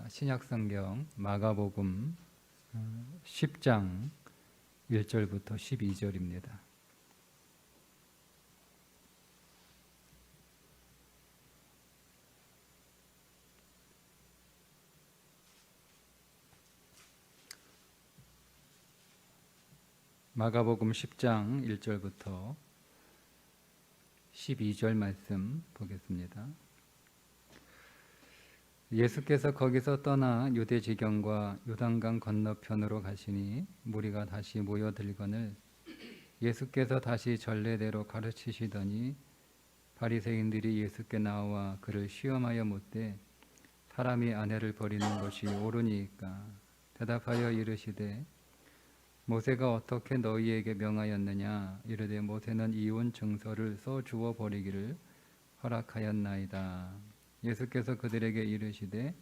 신약성경 마가복음 10장 1절부터 12절입니다. 마가복음 10장 1절부터 12절 말씀 보겠습니다. 예수께서 거기서 떠나 유대 지경과 요단강 건너편으로 가시니 무리가 다시 모여들거늘 예수께서 다시 전례대로 가르치시더니 바리새인들이 예수께 나와 그를 시험하여 묻되 사람이 아내를 버리는 것이 옳으니까 대답하여 이르시되 모세가 어떻게 너희에게 명하였느냐 이르되 모세는 이혼 증서를 써 주어 버리기를 허락하였나이다. 예수께서 그들에게 이르시되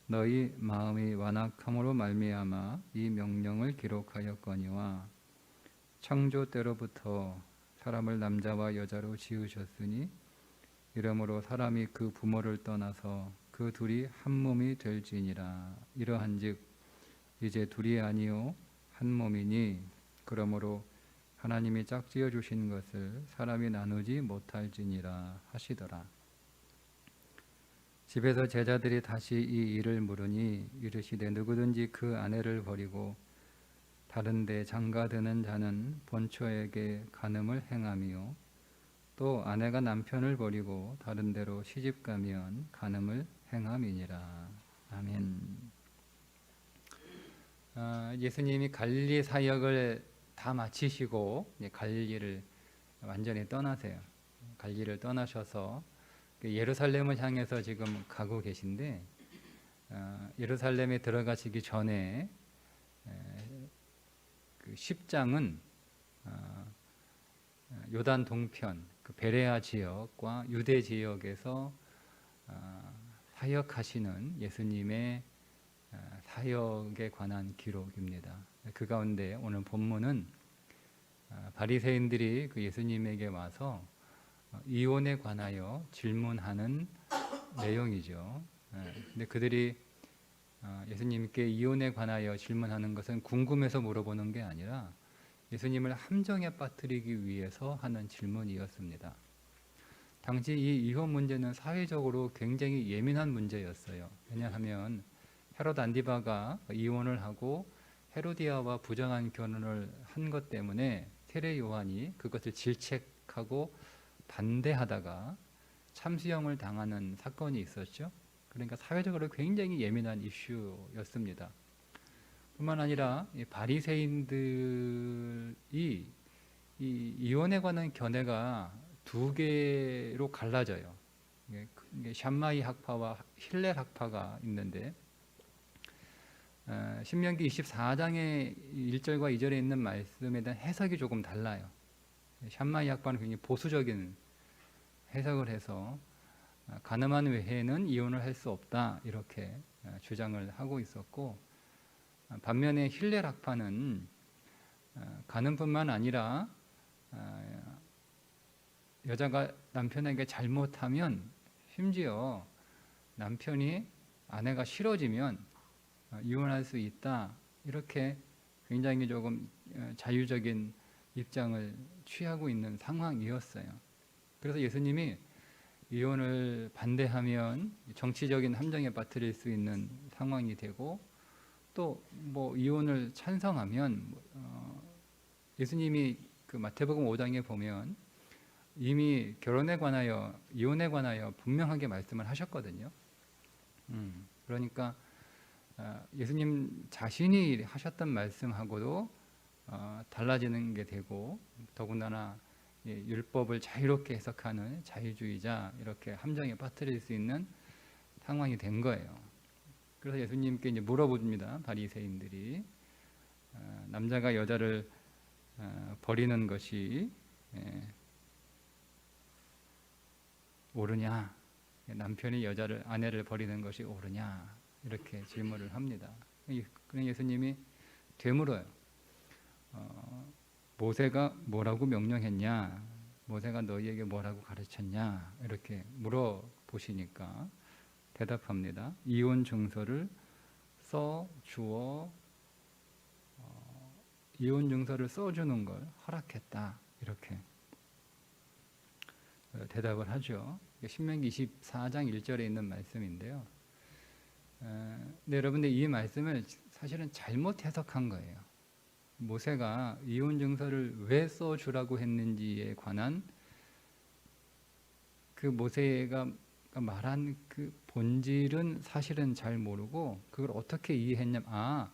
너희 마음이 완악함으로 말미암아 이 명령을 기록하였거니와 창조 때로부터 사람을 남자와 여자로 지으셨으니 이러므로 사람이 그 부모를 떠나서 그 둘이 한 몸이 될지니라. 이러한즉 이제 둘이 아니요 한 몸이니 그러므로 하나님이 짝지어 주신 것을 사람이 나누지 못할지니라 하시더라. 집에서 제자들이 다시 이 일을 물으니 이르시되 누구든지 그 아내를 버리고 다른 데 장가드는 자는 본처에게 간음을 행하며 또 아내가 남편을 버리고 다른 데로 시집가면 간음을 행함이니라. 아멘. 예수님이 갈릴리 사역을 다 마치시고 갈릴리를 완전히 떠나세요. 갈릴리를 떠나셔서 예루살렘을 향해서 지금 가고 계신데 예루살렘에 들어가시기 전에 그 10장은 요단 동편 그 베레아 지역과 유대 지역에서 사역하시는 예수님의 사역에 관한 기록입니다. 그 가운데 오늘 본문은 바리새인들이 그 예수님에게 와서 이혼에 관하여 질문하는 내용이죠. 근데 그들이 예수님께 이혼에 관하여 질문하는 것은 궁금해서 물어보는 게 아니라 예수님을 함정에 빠뜨리기 위해서 하는 질문이었습니다. 당시 이 이혼 문제는 사회적으로 굉장히 예민한 문제였어요. 왜냐하면 헤롯 안디바가 이혼을 하고 헤로디아와 부정한 결혼을 한 것 때문에 세례 요한이 그것을 질책하고 반대하다가 참수형을 당하는 사건이 있었죠. 그러니까 사회적으로 굉장히 예민한 이슈였습니다. 뿐만 아니라 바리새인들이 이 이혼에 관한 견해가 두 개로 갈라져요. 샴마이 학파와 힐렐 학파가 있는데 신명기 24장의 1절과 2절에 있는 말씀에 대한 해석이 조금 달라요. 샴마이 학파는 굉장히 보수적인 해석을 해서 간음한 외에는 이혼을 할 수 없다 이렇게 주장을 하고 있었고 반면에 힐렐 학파는 간음뿐만 아니라 여자가 남편에게 잘못하면 심지어 남편이 아내가 싫어지면 이혼할 수 있다 이렇게 굉장히 조금 자유적인 입장을 취하고 있는 상황이었어요. 그래서 예수님이 이혼을 반대하면 정치적인 함정에 빠뜨릴 수 있는 상황이 되고 또 뭐 이혼을 찬성하면 예수님이 그 마태복음 5장에 보면 이미 결혼에 관하여 이혼에 관하여 분명하게 말씀을 하셨거든요. 그러니까 예수님 자신이 하셨던 말씀하고도 달라지는 게 되고 더군다나 율법을 자유롭게 해석하는 자유주의자 이렇게 함정에 빠뜨릴 수 있는 상황이 된 거예요. 그래서 예수님께 이제 물어봅니다. 바리새인들이 남자가 여자를 버리는 것이 옳으냐, 남편이 아내를 버리는 것이 옳으냐 이렇게 질문을 합니다. 그럼 예수님이 되물어요. 모세가 뭐라고 명령했냐? 모세가 너희에게 뭐라고 가르쳤냐? 이렇게 물어보시니까 대답합니다. 이혼 증서를 써 주어 이혼 증서를 써주는 걸 허락했다. 이렇게 대답을 하죠. 신명기 24장 1절에 있는 말씀인데요. 네, 여러분들 이 말씀을 사실은 잘못 해석한 거예요. 모세가 이혼 증서를 왜 써주라고 했는지에 관한 그 모세가 말한 그 본질은 사실은 잘 모르고 그걸 어떻게 이해했냐면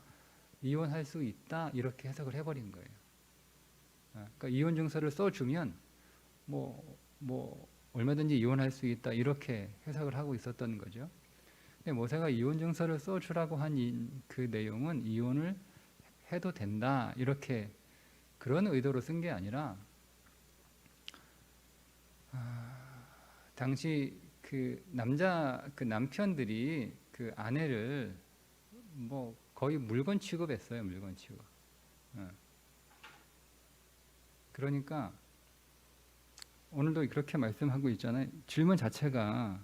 이혼할 수 있다 이렇게 해석을 해버린 거예요. 그러니까 이혼 증서를 써주면 뭐 얼마든지 이혼할 수 있다 이렇게 해석을 하고 있었던 거죠. 근데 모세가 이혼 증서를 써주라고 한 그 내용은 이혼을 해도 된다 이렇게 그런 의도로 쓴 게 아니라 당시 그 남편들이 그 아내를 뭐 거의 물건 취급했어요. 물건 취급. 그러니까 오늘도 그렇게 말씀하고 있잖아요. 질문 자체가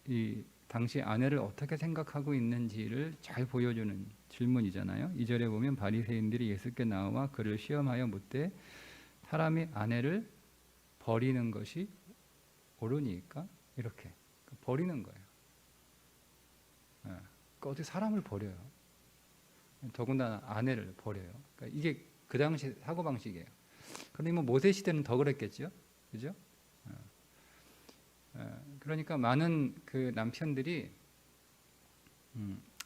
이 당시 아내를 어떻게 생각하고 있는지를 잘 보여주는 질문이잖아요. 2절에 보면 바리새인들이 예수께 나와 그를 시험하여 묻되 사람이 아내를 버리는 것이 옳으니까 이렇게 버리는 거예요. 그러니까 어떻게 사람을 버려요? 더군다나 아내를 버려요. 그러니까 이게 그 당시 사고 방식이에요. 그런데 뭐 모세 시대는 더 그랬겠죠, 그죠? 그러니까 많은 그 남편들이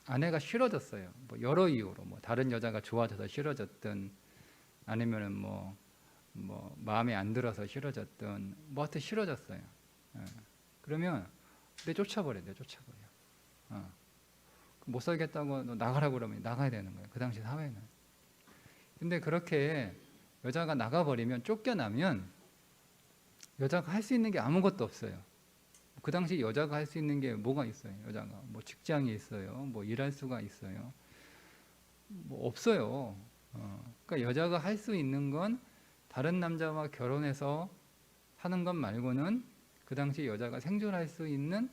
아내가 싫어졌어요. 뭐 여러 이유로 뭐 다른 여자가 좋아져서 싫어졌든 아니면은 뭐 마음에 안 들어서 싫어졌든 뭐 하여튼 싫어졌어요. 그러면 쫓아버려요. 못 살겠다고 너 나가라고 그러면 나가야 되는 거예요. 그 당시 사회는. 근데 그렇게 여자가 나가버리면 쫓겨나면 여자가 할 수 있는 게 아무것도 없어요. 그 당시 여자가 할 수 있는 게 뭐가 있어요? 여자가 뭐 직장이 있어요, 뭐 일할 수가 있어요, 뭐 없어요. 그러니까 여자가 할 수 있는 건 다른 남자와 결혼해서 하는 것 말고는 그 당시 여자가 생존할 수 있는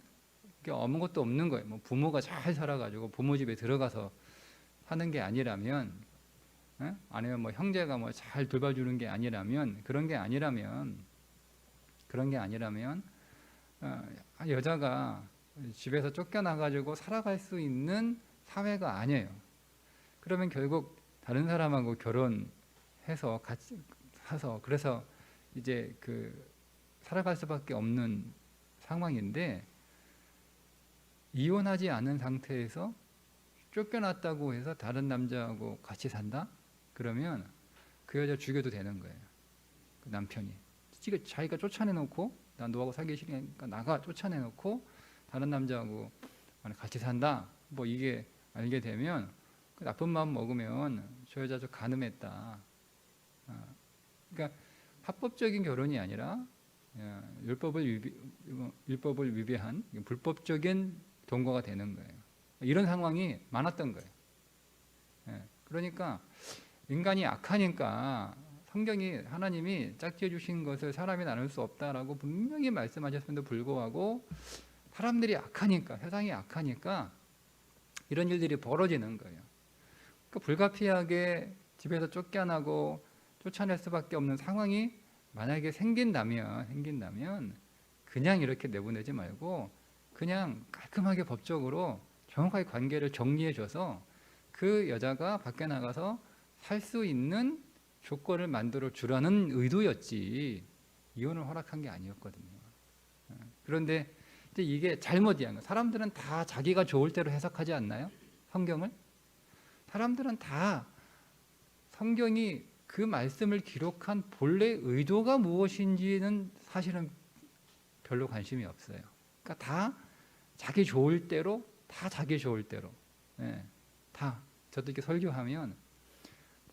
게 아무것도 없는 거예요. 뭐 부모가 잘 살아가지고 부모 집에 들어가서 하는 게 아니라면, 아니면 뭐 형제가 뭐 잘 돌봐주는 게 아니라면, 그런 게 아니라면 여자가 집에서 쫓겨나가지고 살아갈 수 있는 사회가 아니에요. 그러면 결국 다른 사람하고 결혼해서 같이 사서 그래서 이제 그 살아갈 수밖에 없는 상황인데, 이혼하지 않은 상태에서 쫓겨났다고 해서 다른 남자하고 같이 산다? 그러면 그 여자 죽여도 되는 거예요. 그 남편이 자기가 쫓아내놓고 난 너하고 사귀기 싫으니까 나가 쫓아내놓고 다른 남자하고 같이 산다. 뭐 이게 알게 되면 그 나쁜 마음 먹으면 저 여자 저 간음했다. 그러니까 합법적인 결혼이 아니라 율법을 위배한 불법적인 동거가 되는 거예요. 이런 상황이 많았던 거예요. 그러니까 인간이 악하니까 성경이 하나님이 짝지어 주신 것을 사람이 나눌 수 없다라고 분명히 말씀하셨음에도 불구하고 사람들이 악하니까, 세상이 악하니까 이런 일들이 벌어지는 거예요. 그러니까 불가피하게 집에서 쫓겨나고 쫓아낼 수밖에 없는 상황이 만약에 생긴다면 그냥 이렇게 내보내지 말고 그냥 깔끔하게 법적으로 정확하게 관계를 정리해줘서 그 여자가 밖에 나가서 살 수 있는 조건을 만들어 주라는 의도였지 이혼을 허락한 게 아니었거든요. 그런데 이제 이게 잘못 이해한 거예요. 사람들은 다 자기가 좋을 대로 해석하지 않나요? 성경을? 사람들은 다 성경이 그 말씀을 기록한 본래 의도가 무엇인지는 사실은 별로 관심이 없어요. 그러니까 다 자기 좋을 대로, 다. 저도 이렇게 설교하면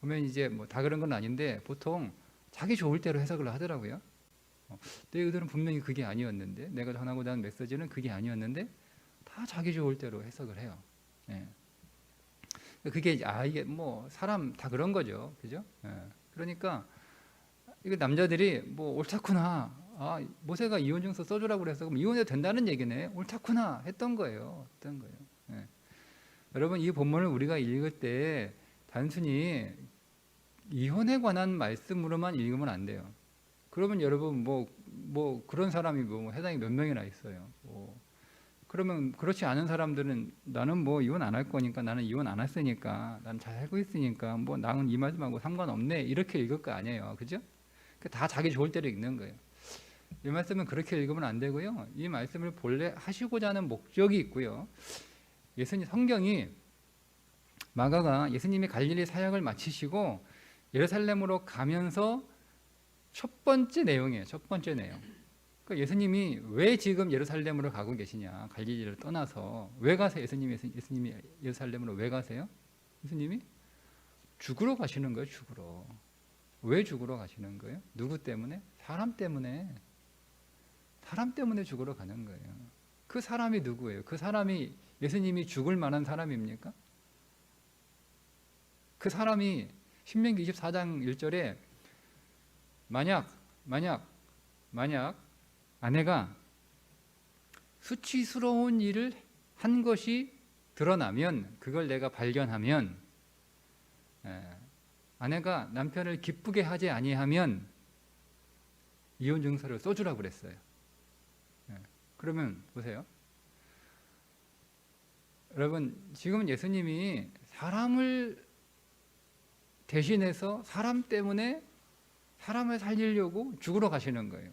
보면 이제 뭐 다 그런 건 아닌데 보통 자기 좋을 대로 해석을 하더라고요. 내 의도는 분명히 그게 아니었는데, 내가 전하고자 하는 메시지는 그게 아니었는데 다 자기 좋을 대로 해석을 해요. 그게 이게 뭐 사람 다 그런 거죠, 그죠? 그러니까 이거 남자들이 뭐 옳다구나, 아, 모세가 이혼 증서 써주라고 그래서 그럼 이혼해도 된다는 얘기네. 옳다구나 했던 거예요. 했던 거예요. 예. 여러분 이 본문을 우리가 읽을 때 단순히 이혼에 관한 말씀으로만 읽으면 안 돼요. 그러면 여러분 뭐 그런 사람이 뭐 해당이 몇 명이나 있어요. 그러면 그렇지 않은 사람들은 나는 뭐 이혼 안 할 거니까, 나는 이혼 안 했으니까, 나는 잘 살고 있으니까 뭐 나는 이 말씀하고 상관없네 이렇게 읽을 거 아니에요. 그죠? 다 자기 좋을 대로 읽는 거예요. 이 말씀은 그렇게 읽으면 안 되고요. 이 말씀을 본래 하시고자 하는 목적이 있고요. 예수님 성경이 마가가 예수님이 갈릴리 사역을 마치시고 예루살렘으로 가면서 첫 번째 내용이에요. 첫 번째 내용. 그러니까 예수님이 왜 지금 예루살렘으로 가고 계시냐? 갈릴리를 떠나서 왜 가세요? 예수님이 예루살렘으로 왜 가세요? 예수님이 죽으러 가시는 거예요. 죽으러. 왜 죽으러 가시는 거예요? 누구 때문에? 사람 때문에. 사람 때문에 죽으러 가는 거예요. 그 사람이 누구예요? 그 사람이 예수님이 죽을 만한 사람입니까? 그 사람이 신명기 24장 1절에 만약 아내가 수치스러운 일을 한 것이 드러나면, 그걸 내가 발견하면, 아내가 남편을 기쁘게 하지 아니하면 이혼 증서를 써주라고 그랬어요. 그러면 보세요. 여러분 지금 예수님이 사람을 대신해서 사람 때문에 사람을 살리려고 죽으러 가시는 거예요.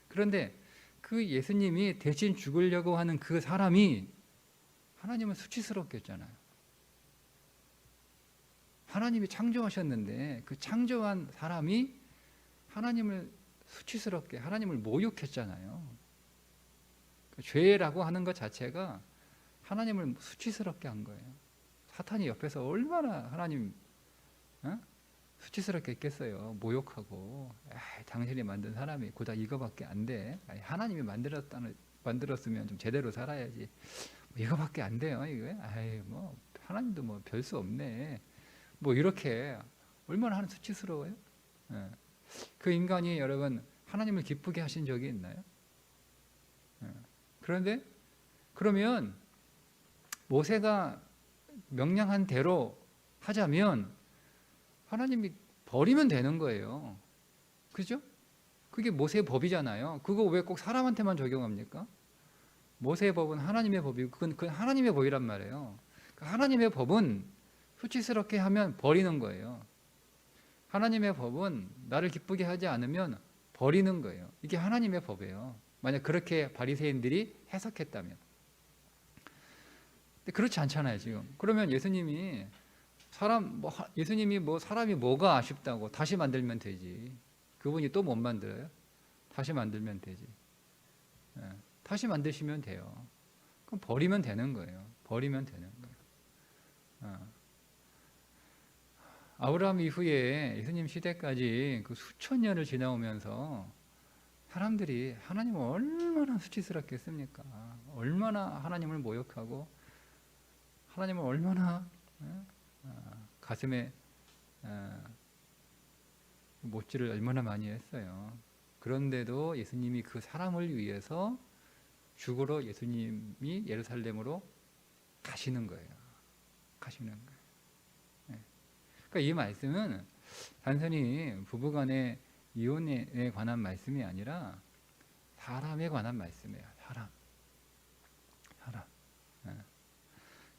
그런데 그 예수님이 대신 죽으려고 하는 그 사람이 하나님은 수치스럽겠잖아요. 하나님이 창조하셨는데 그 창조한 사람이 하나님을 수치스럽게, 하나님을 모욕했잖아요. 죄라고 하는 것 자체가 하나님을 수치스럽게 한 거예요. 사탄이 옆에서 얼마나 하나님 수치스럽게 했겠어요. 모욕하고, 당신이 만든 사람이 고작 이거밖에 안 돼. 하나님이 만들었으면 좀 제대로 살아야지. 이거밖에 안 돼요. 이거. 뭐 하나님도 뭐 별 수 없네. 뭐 이렇게 얼마나 하는 수치스러워요. 그 인간이 여러분 하나님을 기쁘게 하신 적이 있나요? 그런데 그러면 모세가 명령한 대로 하자면 하나님이 버리면 되는 거예요. 그죠? 그게 모세의 법이잖아요. 그거 왜 꼭 사람한테만 적용합니까? 모세의 법은 하나님의 법이고 그건 하나님의 법이란 말이에요. 하나님의 법은 수치스럽게 하면 버리는 거예요. 하나님의 법은 나를 기쁘게 하지 않으면 버리는 거예요. 이게 하나님의 법이에요. 만약 그렇게 바리새인들이 해석했다면. 근데 그렇지 않잖아요, 지금. 그러면 예수님이 사람이 뭐가 아쉽다고 다시 만들면 되지. 그분이 또 못 만들어요? 다시 만들면 되지. 다시 만드시면 돼요. 그럼 버리면 되는 거예요. 버리면 되는 거예요. 아브라함 이후에 예수님 시대까지 그 수천 년을 지나오면서 사람들이 하나님을 얼마나 수치스럽게 했습니까? 얼마나 하나님을 모욕하고 하나님을 얼마나 가슴에 못질을 얼마나 많이 했어요. 그런데도 예수님이 그 사람을 위해서 죽으러 예수님이 예루살렘으로 가시는 거예요. 가시는 거예요. 그러니까 이 말씀은 단순히 부부간의 이혼에 관한 말씀이 아니라 사람에 관한 말씀이에요. 사람.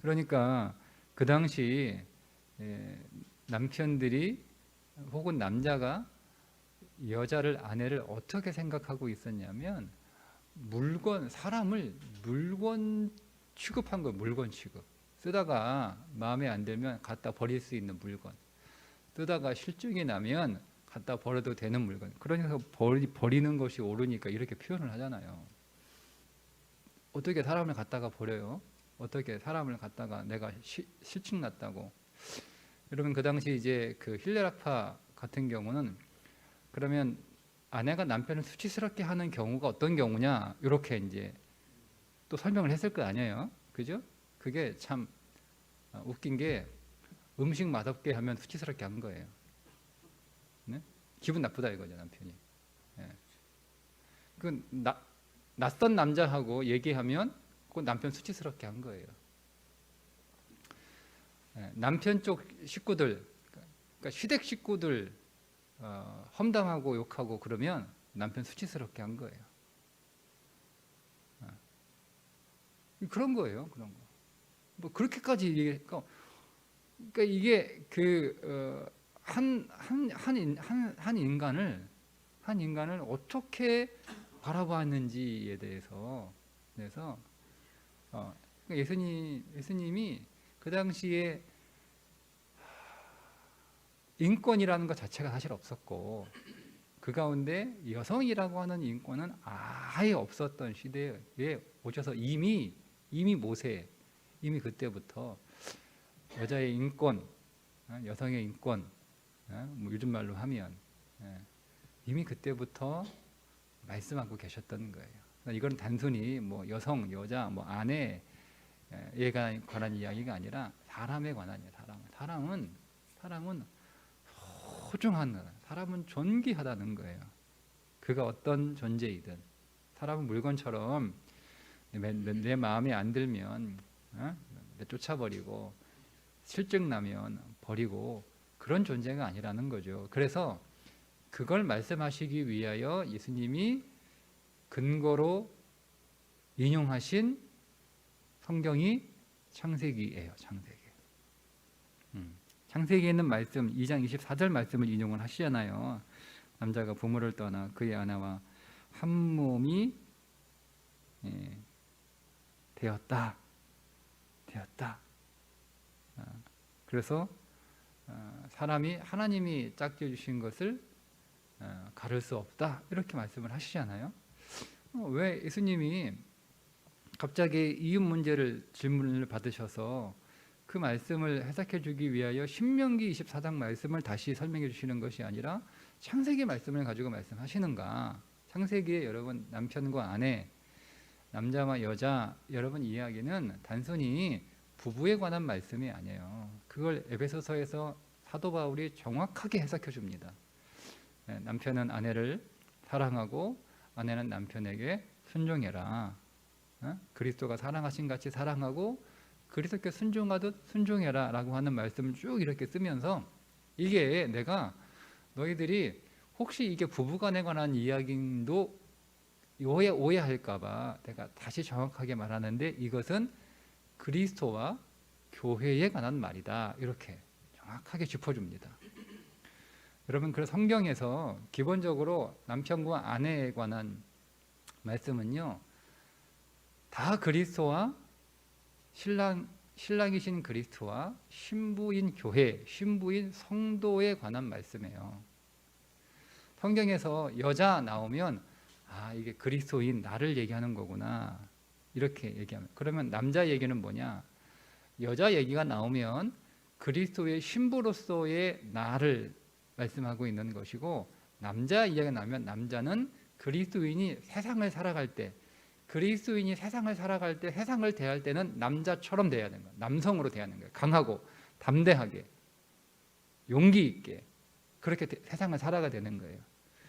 그러니까 그 당시 남편들이 혹은 남자가 아내를 어떻게 생각하고 있었냐면 사람을 물건 취급한 거예요. 물건 취급. 쓰다가 마음에 안 들면 갖다 버릴 수 있는 물건. 쓰다가 실증이 나면 갖다 버려도 되는 물건. 그러니까 버리는 것이 옳으니까 이렇게 표현을 하잖아요. 어떻게 사람을 갖다가 버려요? 어떻게 사람을 갖다가 내가 실증 났다고. 여러분 그 당시 이제 그 힐레라파 같은 경우는 그러면 아내가 남편을 수치스럽게 하는 경우가 어떤 경우냐 이렇게 이제 또 설명을 했을 거 아니에요. 그죠? 그게 참 웃긴 게 음식 맛없게 하면 수치스럽게 한 거예요. 네? 기분 나쁘다 이거죠 남편이. 네. 낯선 남자하고 얘기하면 그 남편 수치스럽게 한 거예요. 남편 쪽 식구들, 그러니까 시댁 식구들 험담하고 욕하고 그러면 남편 수치스럽게 한 거예요. 그런 거예요. 그런 거. 뭐 그렇게까지 그러니까 이게 한 인간을 어떻게 바라보았는지에 대해서 그래서 예수님이 그 당시에 인권이라는 것 자체가 사실 없었고 그 가운데 여성이라고 하는 인권은 아예 없었던 시대에 오셔서 이미 모세 이미 그때부터 여자의 인권, 여성의 인권, 뭐 요즘 말로 하면 이미 그때부터 말씀하고 계셨던 거예요. 이건 단순히 뭐 여성, 여자, 뭐 아내에 관한 이야기가 아니라 사람에 관한이에요. 사람은 소중한 거예요. 사람은 존귀하다는 거예요. 그가 어떤 존재이든 사람은 물건처럼 내 마음에 안 들면 쫓아버리고 실증 나면 버리고 그런 존재가 아니라는 거죠. 그래서 그걸 말씀하시기 위하여 예수님이 근거로 인용하신 성경이 창세기예요. 창세기에 있는 말씀 2장 24절 말씀을 인용을 하시잖아요. 남자가 부모를 떠나 그의 아내와 한 몸이 되었다. 그래서 사람이 하나님이 짝지어 주신 것을 가를 수 없다 이렇게 말씀을 하시잖아요. 왜 예수님이 갑자기 이웃 문제를 질문을 받으셔서 그 말씀을 해석해 주기 위하여 신명기 24장 말씀을 다시 설명해 주시는 것이 아니라 창세기 말씀을 가지고 말씀하시는가? 창세기에 여러분 남편과 아내, 남자와 여자 여러분 이야기는 단순히 부부에 관한 말씀이 아니에요. 그걸 에베소서에서 사도 바울이 정확하게 해석해 줍니다. 남편은 아내를 사랑하고 아내는 남편에게 순종해라. 그리스도가 사랑하신 같이 사랑하고 그리스도께 순종하듯 순종해라 라고 하는 말씀을 쭉 이렇게 쓰면서 이게 내가 너희들이 혹시 이게 부부간에 관한 이야기도 오해할까 봐 내가 다시 정확하게 말하는데 이것은 그리스도와 교회에 관한 말이다 이렇게 정확하게 짚어줍니다. 여러분 그 성경에서 기본적으로 남편과 아내에 관한 말씀은요 다 그리스도와 신랑이신 그리스도와 신부인 교회, 신부인 성도에 관한 말씀이에요. 성경에서 여자 나오면 이게 그리스도인 나를 얘기하는 거구나 이렇게 얘기하면 그러면 남자 얘기는 뭐냐? 여자 얘기가 나오면 그리스도의 신부로서의 나를 말씀하고 있는 것이고 남자 이야기가 나오면 남자는 그리스도인이 세상을 살아갈 때 세상을 대할 때는 남자처럼 대해야 되는 거예요. 남성으로 대하는 거예요. 강하고 담대하게 용기 있게 그렇게 세상을 살아가야 되는 거예요.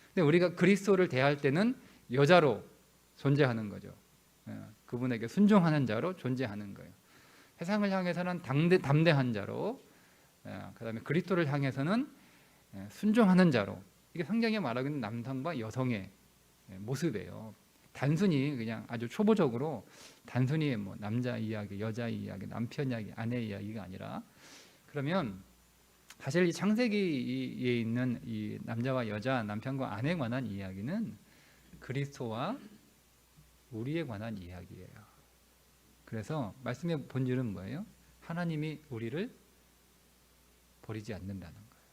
근데 우리가 그리스도를 대할 때는 여자로 존재하는 거죠. 그분에게 순종하는 자로 존재하는 거예요. 세상을 향해서는 담대한 자로 그다음에 그리스도를 향해서는 순종하는 자로 이게 성경에 말하고 있는 남성과 여성의 모습이에요. 단순히 그냥 아주 초보적으로 단순히 뭐 남자 이야기, 여자 이야기, 남편 이야기, 아내 이야기가 아니라 그러면 사실 이 창세기에 있는 이 남자와 여자, 남편과 아내에 관한 이야기는 그리스도와 우리에 관한 이야기예요. 그래서 말씀의 본질은 뭐예요? 하나님이 우리를 버리지 않는다는 거예요.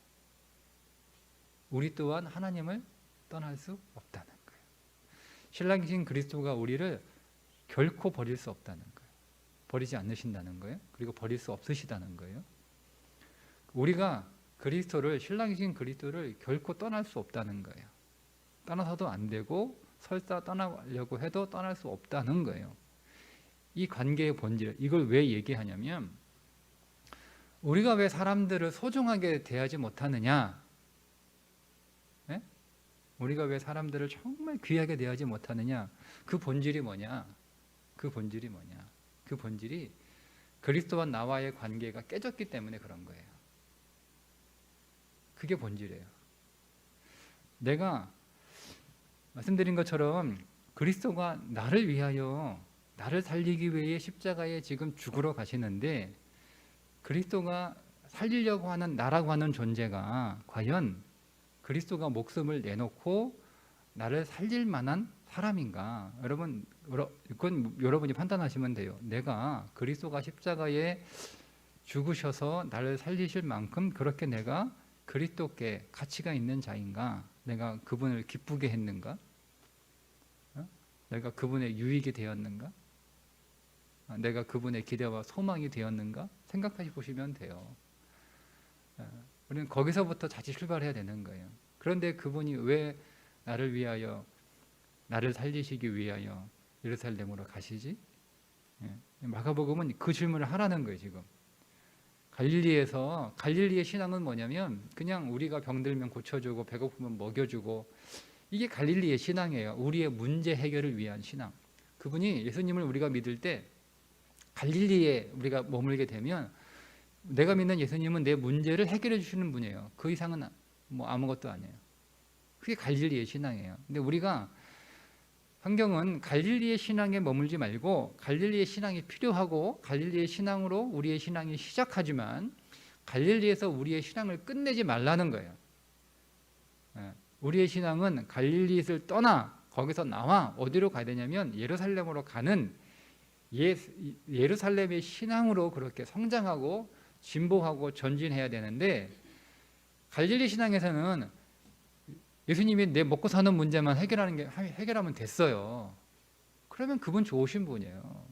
우리 또한 하나님을 떠날 수 없다는 거예요. 신랑이신 그리스도가 우리를 결코 버릴 수 없다는 거예요. 버리지 않으신다는 거예요. 그리고 버릴 수 없으시다는 거예요. 우리가 신랑이신 그리스도를 결코 떠날 수 없다는 거예요. 떠나서도 안 되고 설사 떠나려고 해도 떠날 수 없다는 거예요. 이 관계의 본질, 이걸 왜 얘기하냐면 우리가 왜 사람들을 소중하게 대하지 못하느냐? 네? 우리가 왜 사람들을 정말 귀하게 대하지 못하느냐? 그 본질이 뭐냐? 그 본질이 뭐냐? 그 본질이 그리스도와 나와의 관계가 깨졌기 때문에 그런 거예요. 그게 본질이에요. 내가 말씀드린 것처럼 그리스도가 나를 위하여, 나를 살리기 위해 십자가에 지금 죽으러 가시는데, 그리스도가 살리려고 하는 나라고 하는 존재가 과연 그리스도가 목숨을 내놓고 나를 살릴 만한 사람인가? 여러분, 그건 여러분이 판단하시면 돼요. 내가 그리스도가 십자가에 죽으셔서 나를 살리실 만큼 그렇게 내가 그리스도께 가치가 있는 자인가? 내가 그분을 기쁘게 했는가? 내가 그분의 유익이 되었는가? 내가 그분의 기대와 소망이 되었는가? 생각해 보시면 돼요. 우리는 거기서부터 다시 출발해야 되는 거예요. 그런데 그분이 왜 나를 위하여, 나를 살리시기 위하여 예루살렘으로 가시지? 마가복음은 그 질문을 하라는 거예요. 지금 갈릴리의 신앙은 뭐냐면 그냥 우리가 병들면 고쳐주고 배고프면 먹여주고, 이게 갈릴리의 신앙이에요. 우리의 문제 해결을 위한 신앙. 그분이, 예수님을 우리가 믿을 때 갈릴리에 우리가 머물게 되면, 내가 믿는 예수님은 내 문제를 해결해 주시는 분이에요. 그 이상은 뭐 아무것도 아니에요. 그게 갈릴리의 신앙이에요. 근데 우리가, 성경은 갈릴리의 신앙에 머물지 말고 갈릴리의 신앙이 필요하고 갈릴리의 신앙으로 우리의 신앙이 시작하지만 갈릴리에서 우리의 신앙을 끝내지 말라는 거예요. 우리의 신앙은 갈릴리를 떠나 거기서 나와 어디로 가야 되냐면 예루살렘으로 가는 예루살렘의 신앙으로 그렇게 성장하고 진보하고 전진해야 되는데, 갈릴리 신앙에서는 예수님이 내 먹고 사는 문제만 해결하면 됐어요. 그러면 그분 좋으신 분이에요.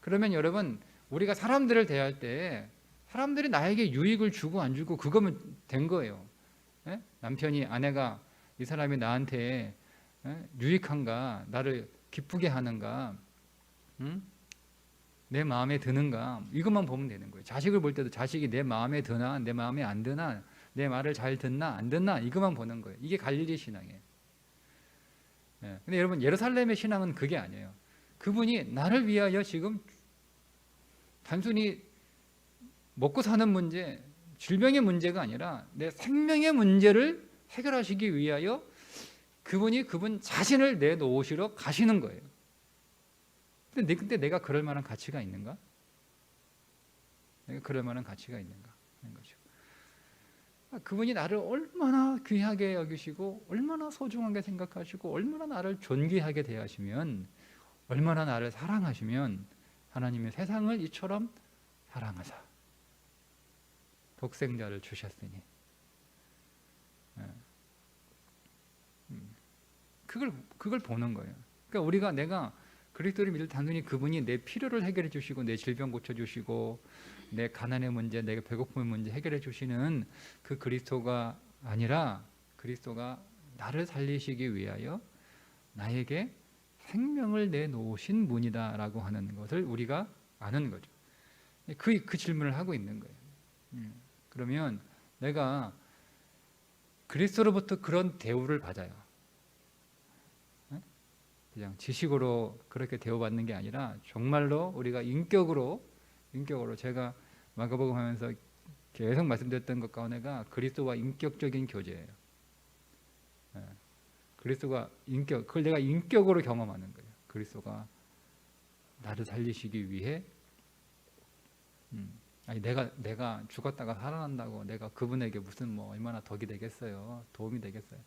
그러면 여러분, 우리가 사람들을 대할 때 사람들이 나에게 유익을 주고 안 주고 그거면 된 거예요. 남편이, 아내가 이 사람이 나한테 유익한가, 나를 기쁘게 하는가, 내 마음에 드는가, 이것만 보면 되는 거예요. 자식을 볼 때도 자식이 내 마음에 드나 내 마음에 안 드나, 내 말을 잘 듣나 안 듣나, 이것만 보는 거예요. 이게 갈릴리 신앙이에요. 근데 여러분, 예루살렘의 신앙은 그게 아니에요. 그분이 나를 위하여 지금 단순히 먹고 사는 문제, 질병의 문제가 아니라 내 생명의 문제를 해결하시기 위하여 그분 자신을 내놓으시러 가시는 거예요. 근데 내가 그럴 만한 가치가 있는가? 내가 그럴 만한 가치가 있는가 하는 거죠. 그분이 나를 얼마나 귀하게 여기시고 얼마나 소중하게 생각하시고 얼마나 나를 존귀하게 대하시면, 얼마나 나를 사랑하시면 하나님의 세상을 이처럼 사랑하사 독생자를 주셨으니, 그걸 보는 거예요. 그러니까 내가 그리스도를 믿을 단순히 그분이 내 필요를 해결해 주시고 내 질병 고쳐 주시고 내 가난의 문제, 내 배고픔의 문제 해결해 주시는 그 그리스도가 아니라, 그리스도가 나를 살리시기 위하여 나에게 생명을 내놓으신 분이다라고 하는 것을 우리가 아는 거죠. 그 질문을 하고 있는 거예요. 그러면 내가 그리스도로부터 그런 대우를 받아요. 그냥 지식으로 그렇게 대우받는 게 아니라 정말로 우리가 인격으로 제가 마가복음 하면서 계속 말씀드렸던 것 가운데가 그리스도와 인격적인 교제예요. 그리스도가 그걸 내가 인격으로 경험하는 거예요. 그리스도가 나를 살리시기 위해, 아니 내가 죽었다가 살아난다고 내가 그분에게 무슨 뭐 얼마나 덕이 되겠어요? 도움이 되겠어요?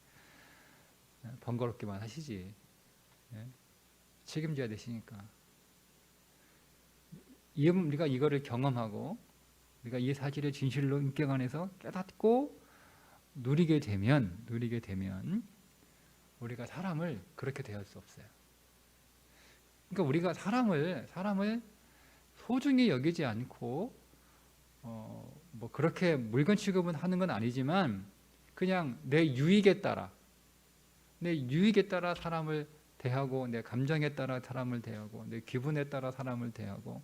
번거롭기만 하시지. 책임져야 되시니까. 우리가 이거를 경험하고 우리가 이 사실을 진실로 인격 안에서 깨닫고 누리게 되면 우리가 사람을 그렇게 대할 수 없어요. 그러니까 우리가 사람을 소중히 여기지 않고 뭐 그렇게 물건 취급은 하는 건 아니지만 그냥 내 유익에 따라 사람을 대하고, 내 감정에 따라 사람을 대하고, 내 기분에 따라 사람을 대하고,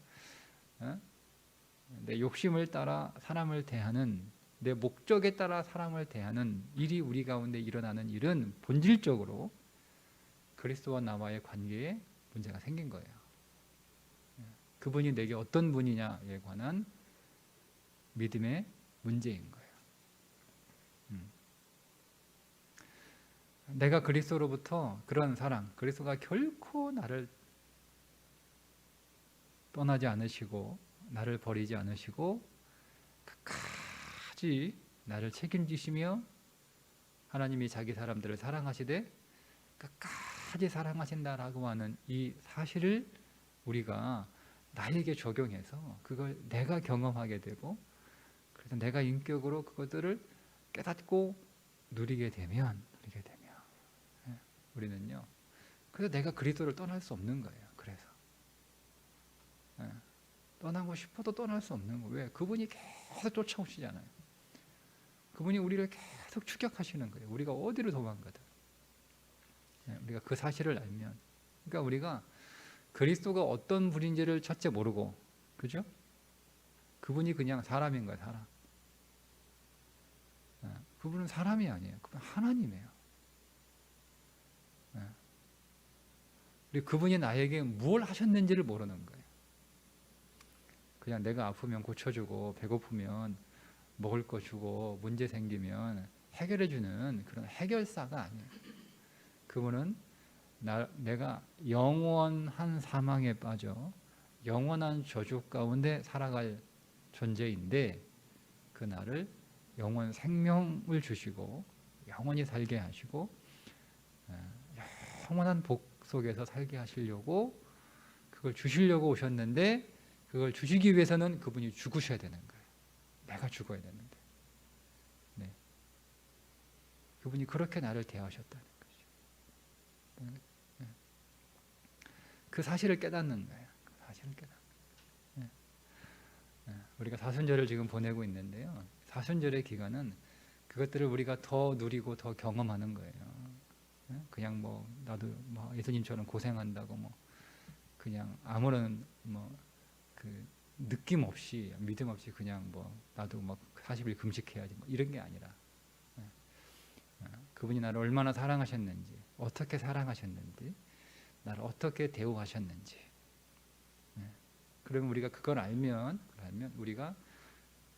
내 욕심을 따라 사람을 대하는 내 목적에 따라 사람을 대하는 일이 우리 가운데 일어나는 일은 본질적으로 그리스도와 나와의 관계에 문제가 생긴 거예요. 그분이 내게 어떤 분이냐에 관한 믿음의 문제인 거예요. 내가 그리스도로부터 그런 사랑, 그리스도가 결코 나를 떠나지 않으시고 나를 버리지 않으시고 끝까지 나를 책임지시며 하나님이 자기 사람들을 사랑하시되 끝까지 사랑하신다라고 하는 이 사실을 우리가 나에게 적용해서 그걸 내가 경험하게 되고 그래서 내가 인격으로 그것들을 깨닫고 누리게 되면 우리는요. 그래서 내가 그리스도를 떠날 수 없는 거예요. 그래서 떠나고 싶어도 떠날 수 없는 거예요. 왜? 그분이 계속 쫓아오시잖아요. 그분이 우리를 계속 추격하시는 거예요. 우리가 어디로 도망가든 우리가 그 사실을 알면, 그러니까 우리가 그리스도가 어떤 분인지를 첫째 모르고, 그죠? 그분이 그냥 사람인 거예요. 사람. 그분은 사람이 아니에요. 그분은 하나님이에요. 그분이 나에게 뭘 하셨는지를 모르는 거예요. 그냥 내가 아프면 고쳐주고 배고프면 먹을 거 주고 문제 생기면 해결해주는 그런 해결사가 아니에요. 그분은 내가 영원한 사망에 빠져 영원한 저주 가운데 살아갈 존재인데 그 나를 영원 생명을 주시고 영원히 살게 하시고 영원한 복 속에서 살게 하시려고 그걸 주시려고 오셨는데 그걸 주시기 위해서는 그분이 죽으셔야 되는 거예요. 내가 죽어야 되는데. 네. 그분이 그렇게 나를 대하셨다는 거죠. 네. 그 사실을 깨닫는 거예요. 그 사실을 깨닫는 거예요. 네. 우리가 사순절을 지금 보내고 있는데요. 사순절의 기간은 그것들을 우리가 더 누리고 더 경험하는 거예요. 그냥 뭐 나도 뭐 예수님처럼 고생한다고 뭐 그냥 아무런 뭐 그 느낌 없이 믿음 없이 그냥 뭐 나도 막 40일 금식해야지 뭐 이런 게 아니라 그분이 나를 얼마나 사랑하셨는지, 어떻게 사랑하셨는지, 나를 어떻게 대우하셨는지. 그러면 우리가 그걸 알면 우리가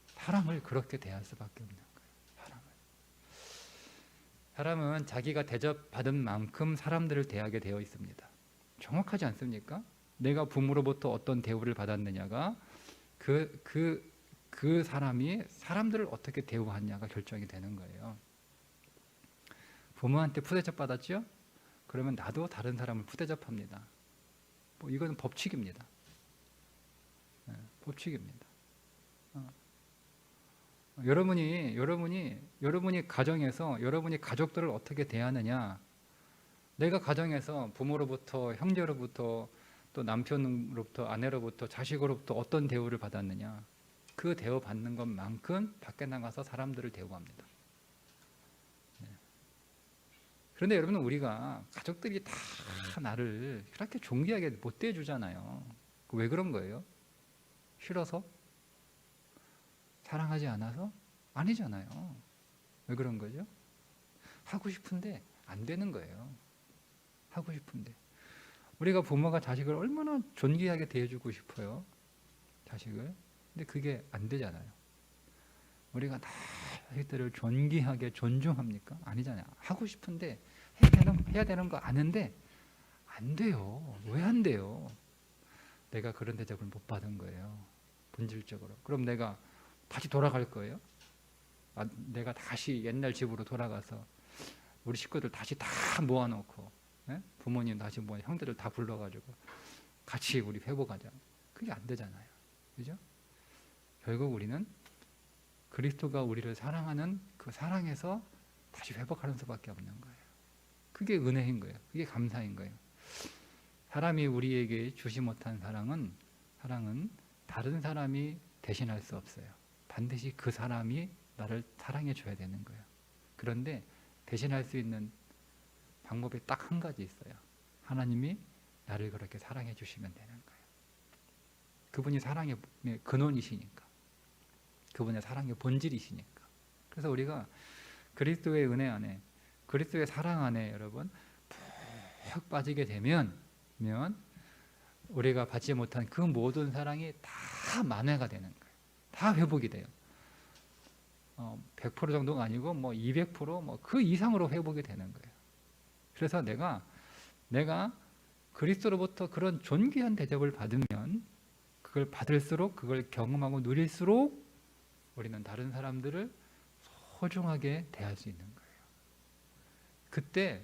사람을 그렇게 대할 수밖에 없는 거예요. 사람은 자기가 대접받은 만큼 사람들을 대하게 되어 있습니다. 정확하지 않습니까? 내가 부모로부터 어떤 대우를 받았느냐가 그 사람이 사람들을 어떻게 대우하냐가 결정이 되는 거예요. 부모한테 푸대접 받았죠? 그러면 나도 다른 사람을 푸대접합니다. 뭐 이건 법칙입니다. 법칙입니다. 여러분이 가정에서 여러분이 가족들을 어떻게 대하느냐, 내가 가정에서 부모로부터 형제로부터 또 남편으로부터 아내로부터 자식으로부터 어떤 대우를 받았느냐, 그 대우받는 것만큼 밖에 나가서 사람들을 대우합니다. 그런데 여러분, 우리가 가족들이 다 나를 그렇게 존귀하게 못 대해주잖아요. 왜 그런 거예요? 싫어서? 사랑하지 않아서? 아니잖아요. 왜 그런 거죠? 하고 싶은데 안 되는 거예요. 하고 싶은데. 우리가 부모가 자식을 얼마나 존귀하게 대해주고 싶어요. 자식을. 근데 그게 안 되잖아요. 우리가 다 자식들을 존귀하게 존중합니까? 아니잖아요. 하고 싶은데 해야 되는 거 아는데 안 돼요. 왜 안 돼요? 내가 그런 대접을 못 받은 거예요. 본질적으로. 그럼 내가 다시 돌아갈 거예요? 내가 다시 옛날 집으로 돌아가서 우리 식구들 다시 다 모아놓고 부모님 다시 뭐 형들을 다 불러가지고 같이 우리 회복하자. 그게 안 되잖아요. 그죠? 결국 우리는 그리스도가 우리를 사랑하는 그 사랑에서 다시 회복하는 수밖에 없는 거예요. 그게 은혜인 거예요. 그게 감사인 거예요. 사람이 우리에게 주지 못한 사랑은 다른 사람이 대신할 수 없어요. 반드시 그 사람이 나를 사랑해 줘야 되는 거예요. 그런데 대신할 수 있는 방법이 딱 한 가지 있어요. 하나님이 나를 그렇게 사랑해 주시면 되는 거예요. 그분이 사랑의 근원이시니까. 그분의 사랑의 본질이시니까. 그래서 우리가 그리스도의 은혜 안에, 그리스도의 사랑 안에 여러분 푹 빠지게 되면 우리가 받지 못한 그 모든 사랑이 다 만회가 되는 거예요. 다 회복이 돼요. 100% 정도가 아니고 200% 그 이상으로 회복이 되는 거예요. 그래서 내가 그리스도로부터 그런 존귀한 대접을 받으면 그걸 받을수록, 그걸 경험하고 누릴수록 우리는 다른 사람들을 소중하게 대할 수 있는 거예요. 그때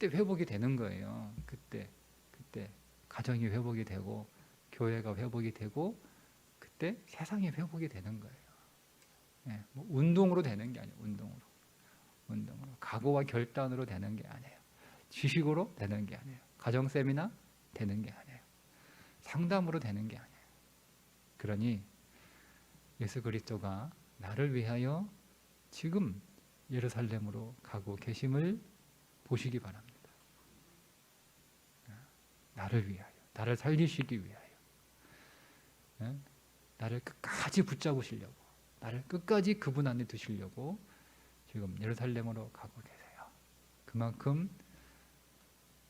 회복이 되는 거예요. 그때 가정이 회복이 되고 교회가 회복이 되고 그때 세상이 회복이 되는 거예요. 예, 운동으로 되는 게 아니에요. 운동으로 각오와 결단으로 되는 게 아니에요. 지식으로 되는 게 아니에요. 가정 세미나 되는 게 아니에요. 상담으로 되는 게 아니에요. 그러니 예수 그리스도가 나를 위하여 지금 예루살렘으로 가고 계심을 보시기 바랍니다. 나를 위하여, 나를 살리시기 위하여, 나를 끝까지 붙잡으시려고, 나를 끝까지 그분 안에 두시려고 지금 예루살렘으로 가고 계세요. 그만큼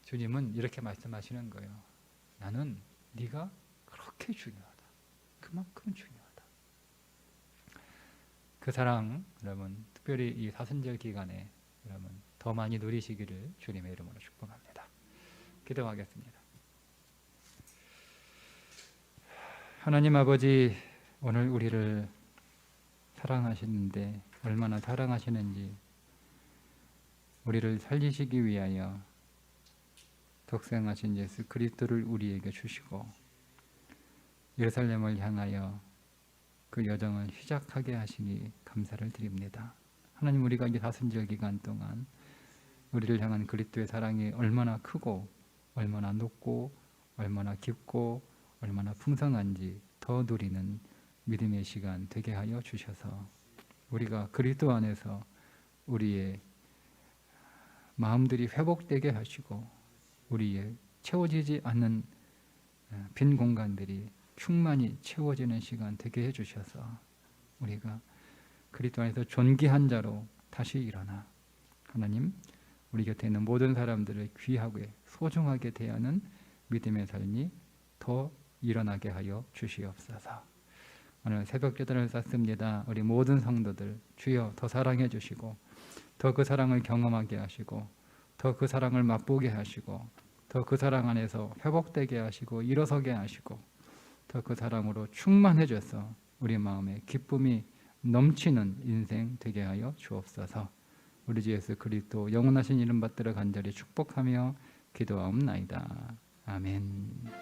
주님은 이렇게 말씀하시는 거예요. 나는 네가 그렇게 중요하다. 그만큼 중요하다. 그 사랑 여러분 특별히 이 사순절 기간에 여러분 더 많이 누리시기를 주님의 이름으로 축복합니다. 기도하겠습니다. 하나님 아버지, 오늘 우리를 사랑하시는데 얼마나 사랑하시는지, 우리를 살리시기 위하여 독생하신 예수 그리스도를 우리에게 주시고 예루살렘을 향하여 그 여정을 시작하게 하시니 감사를 드립니다. 하나님, 우리가 이 사순절 기간 동안 우리를 향한 그리스도의 사랑이 얼마나 크고 얼마나 높고 얼마나 깊고 얼마나 풍성한지 더 누리는 믿음의 시간 되게 하여 주셔서 우리가 그리스도 안에서 우리의 마음들이 회복되게 하시고 우리의 채워지지 않는 빈 공간들이 충만히 채워지는 시간 되게 해주셔서 우리가 그리스도 안에서 존귀한 자로 다시 일어나 하나님, 우리 곁에 있는 모든 사람들을 귀하게 소중하게 대하는 믿음의 삶이 더 일어나게 하여 주시옵소서. 오늘 새벽 기도를 쌓습니다. 우리 모든 성도들 주여 더 사랑해 주시고 더 그 사랑을 경험하게 하시고 더 그 사랑을 맛보게 하시고 더 그 사랑 안에서 회복되게 하시고 일어서게 하시고 더 그 사랑으로 충만해져서 우리 마음에 기쁨이 넘치는 인생 되게 하여 주옵소서. 우리 주 예수 그리스도 영원하신 이름 받들어 간절히 축복하며 기도하옵나이다. 아멘.